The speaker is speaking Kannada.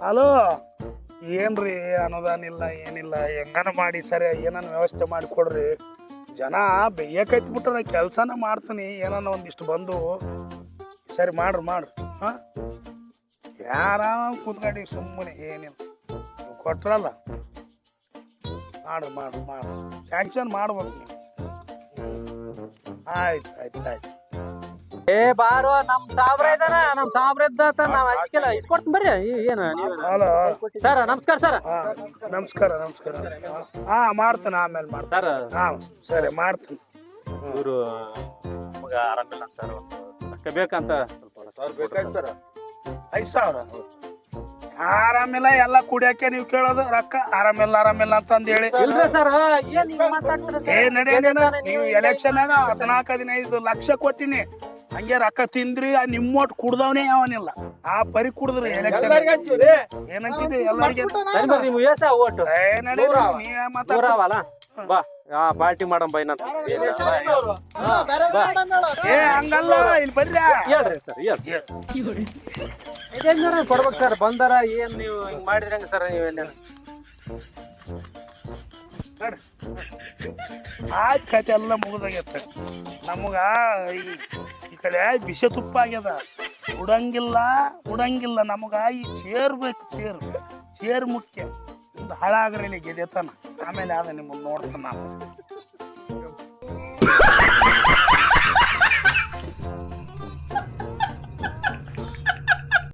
ಹಲೋ, ಏನ್ರಿ ಅನುದಾನ ಇಲ್ಲ ಏನಿಲ್ಲ, ಹೆಂಗನ ಮಾಡಿ ಸರಿ ಏನನ್ನ ವ್ಯವಸ್ಥೆ ಮಾಡಿ ಕೊಡ್ರಿ. ಜನ ಬೇಯಕೈತ್ ಬಿಟ್ರ ಕೆಲ್ಸನ ಮಾಡ್ತೀನಿ, ಏನನ್ನ ಒಂದಿಷ್ಟು ಬಂದು ಸರಿ ಮಾಡ್ರಿ ಹಾಂ. ಯಾರ ಕುತ್ಕಂಡು ಸುಮ್ಮನೆ ಏನಿಲ್ಲ, ನೀವು ಕೊಟ್ರಲ್ಲ ಮಾಡ್ರಿ ಸ್ಯಾಂಕ್ಷನ್ ಮಾಡ್ಬೇಕು ನೀವು. ಆಯ್ತು. ಏ ಬಾರೋ ನಮ್ ಸಾಬ್ರ ಇದಾರ, ನಮ್ ಸಾಬ್ರ ಇದ್ದ ನಾವ್ ಹಂಚಿಕೆಲ್ಲ ಇಸ್ಕೊಡ್ತೀನಿ ಬರ್ರಿ. ಏನ ಹಲೋ ಸರ್ ನಮಸ್ಕಾರ ಸರ್. ನಮಸ್ಕಾರ ಹಾ ಮಾಡ್ತೀನಿ, ಆಮೇಲೆ ಮಾಡ್ತೀನಿ ಸರ್. ಹಾ ಸರಿ ಮಾಡ್ತೀನಿ. ಇವರು ನಮಗ ಆರಾಮಿಲ್ಲ ಸರ್, ರೊಕ್ಕ ಬೇಕಂತ ಬೇಕಾಯ್ತು ಸರ್. 5,000 ಆರಾಮಿಲ್ಲ, ಎಲ್ಲ ಕುಡಿಯಕ್ಕೆ ನೀವು ಕೇಳೋದು ರೊಕ್ಕ. ಆರಾಮಿಲ್ಲ ಅಂತಂದು ಹೇಳಿ ಇಲ್ರಿ ಸರ್, ಏನ್ ಹಿಂಗ್ ಮಾತಾಡ್ತೀರ? ನೀವು ಎಲೆಕ್ಷನ್ 14-15 ಲಕ್ಷ ಕೊಟ್ಟಿನಿ, ಹಂಗೆ ರೊಕ್ಕ ತಿಂದ್ರಿ. ನಿಮ್ಮೊಟ್ಟು ಕುಡ್ದವನೇ ಯಾವನಿಲ್ಲ, ಆ ಪರಿ ಕುಡಿದ್ರಿ ಎಲೆಕ್ಷನ್. ಏನಂತಿದೆ ಎಲ್ಲರಿಗೆ ನೀವು ಏಸ ಓಟು ನೀವೇ ಮಾತಾಡಲ್ಲ. ಬಾ ಪಾರ್ಟಿ ಮಾಡಮ್ ಬೈ ನಂತ ಹಂಗಲ್ಲ, ಇಲ್ಲಿ ಬರ್ರಿ. ಹೇಳ್ರಿ ಸರ್, ಹೇಳ್ರಿ ಕೊಡ್ಬೇಕು ಸರ್. ಬಂದಾರ ಏನ್ ನೀವು ಹಿಂಗ್ ಮಾಡಿದ್ರಿ ಹಂಗ ಸರ್? ನೀವೇನ ಆಯ್ತು, ಕತೆ ಎಲ್ಲ ಮುಗಿದಾಗೈತೆ. ನಮಗ ಈ ಕಡೆ ಬಿಸಿ ತುಪ್ಪ ಆಗ್ಯದ, ಉಡಂಗಿಲ್ಲ ನಮಗ. ಈ ಚೇರ್ ಬೇಕು, ಚೇರ್ ಮುಖ್ಯ. ಹಾಳಾಗ್ರಿ ಗೆದೆತನ, ಆಮೇಲೆ ಅದ ನಿಮ್ಮನ್ನ ನೋಡ್ತಾನ ನಾನು.